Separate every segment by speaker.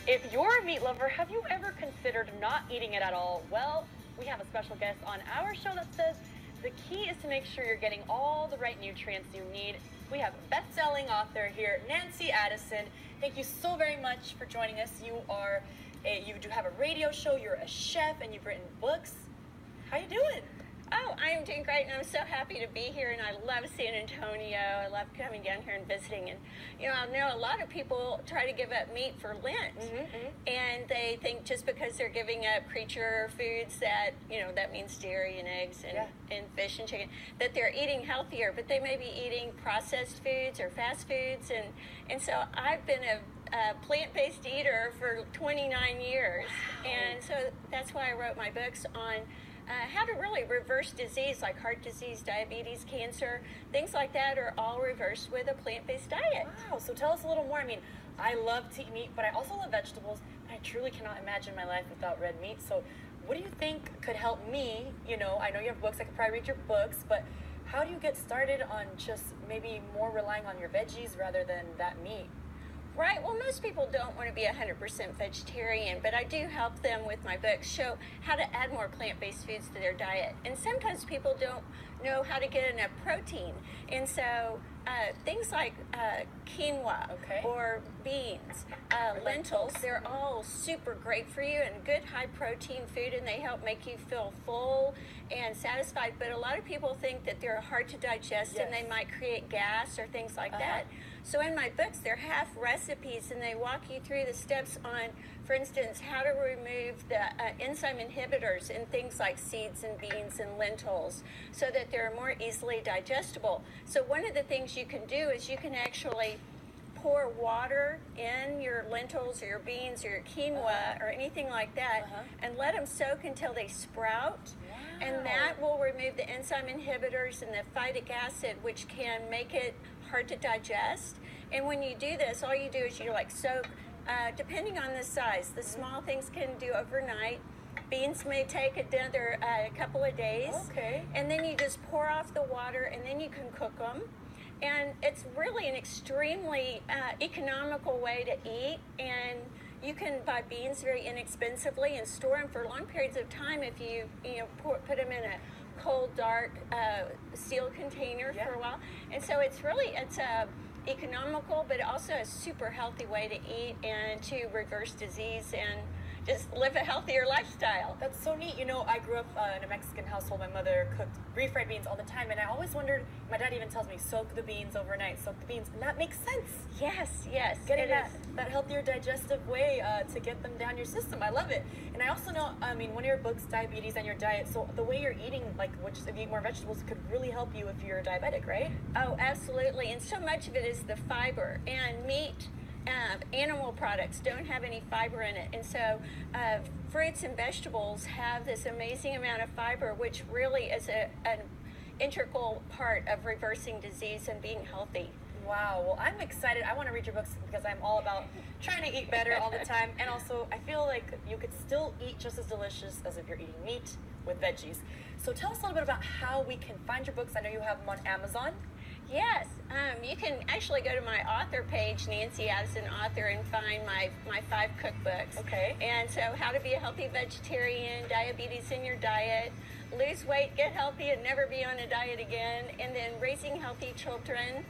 Speaker 1: If you're a meat lover, have you ever considered not eating it at all? Well, we have a special guest on our show that says the key is to make sure you're getting all the right nutrients you need. We have best-selling author here, Nancy Addison. Thank you so very much for joining us. You do have a radio show, you're a chef, and you've written books. How you doing?
Speaker 2: Oh, I am doing great, and I'm so happy to be here, and I love San Antonio. I love coming down here and visiting, and I know a lot of people try to give up meat for Lent, and they think just because they're giving up creature foods that, that means dairy and eggs and fish and chicken, that they're eating healthier, but they may be eating processed foods or fast foods, and so I've been a plant-based eater for 29 years, and so that's why I wrote my books on how to really reverse disease like heart disease, diabetes, cancer, things like that are all reversed with a plant-based diet.
Speaker 1: Wow, so tell us a little more. I mean, I love to eat meat, but I also love vegetables, and I truly cannot imagine my life without red meat. So what do you think could help me? I know you have books, I could probably read your books, but how do you get started on just maybe more relying on your veggies rather than that meat?
Speaker 2: Right. Well, most people don't want to be 100% vegetarian, but I do help them with my books, show how to add more plant-based foods to their diet. And sometimes people don't know how to get enough protein. And so things like quinoa or beans, lentils, they're all super great for you and good high protein food, and they help make you feel full and satisfied. But a lot of people think that they're hard to digest and they might create gas or things like that. So in my books, they're half recipes, and they walk you through the steps on, for instance, how to remove the enzyme inhibitors in things like seeds and beans and lentils so that they're more easily digestible. So one of the things you can do is you can actually pour water in your lentils or your beans or your quinoa or anything like that and let them soak until they sprout. And that will remove the enzyme inhibitors and the phytic acid, which can make it hard to digest. And when you do this, all you do is you soak, depending on the size. The small things can do overnight. Beans may take another couple of days. And then you just pour off the water, and then you can cook them. And it's really an extremely economical way to eat, and you can buy beans very inexpensively and store them for long periods of time if you put them in a cold, dark, sealed container for a while. And so it's economical, but also a super healthy way to eat and to reverse disease and just live a healthier lifestyle.
Speaker 1: That's so neat. I grew up in a Mexican household. My mother cooked refried beans all the time, and I always wondered, my dad even tells me, soak the beans overnight, soak the beans, and that makes sense.
Speaker 2: Yes.
Speaker 1: Getting that healthier digestive way to get them down your system. I love it. And I also know, one of your books, Diabetes and Your Diet, so the way you're eating, if you eat more vegetables, could really help you if you're diabetic, right?
Speaker 2: Oh, absolutely. And so much of it is the fiber, and meat, animal products don't have any fiber in it, and so fruits and vegetables have this amazing amount of fiber, which really is an integral part of reversing disease and being healthy.
Speaker 1: Wow, well, I'm excited. I want to read your books because I'm all about trying to eat better all the time, and also I feel like you could still eat just as delicious as if you're eating meat with veggies. So tell us a little bit about how we can find your books. I know you have them on Amazon.
Speaker 2: Yes, you can actually go to my author page, Nancy Addison Author, and find my 5 cookbooks. And so how to be a healthy vegetarian, diabetes in your diet, lose weight, get healthy, and never be on a diet again, and then raising healthy children.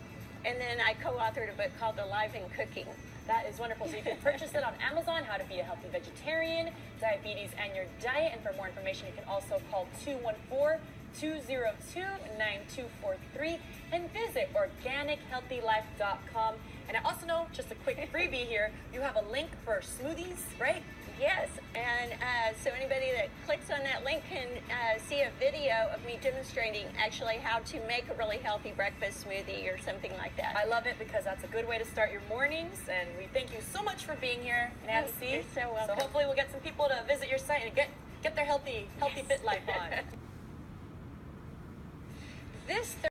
Speaker 2: And then I co-authored a book called Alive in Cooking.
Speaker 1: That is wonderful. So you can purchase it on Amazon, How to Be a Healthy Vegetarian, Diabetes and Your Diet. And for more information, you can also call 214-202-9243 and visit organichealthylife.com. And I also know, just a quick freebie here, you have a link for smoothies, right?
Speaker 2: Yes, and so anybody that clicks on that link can see a video of me demonstrating actually how to make a really healthy breakfast smoothie or something like that.
Speaker 1: I love it because that's a good way to start your mornings, and we thank you so much for being here, Nancy.
Speaker 2: You're so welcome.
Speaker 1: So hopefully we'll get some people to visit your site and get their healthy fit life on.
Speaker 2: This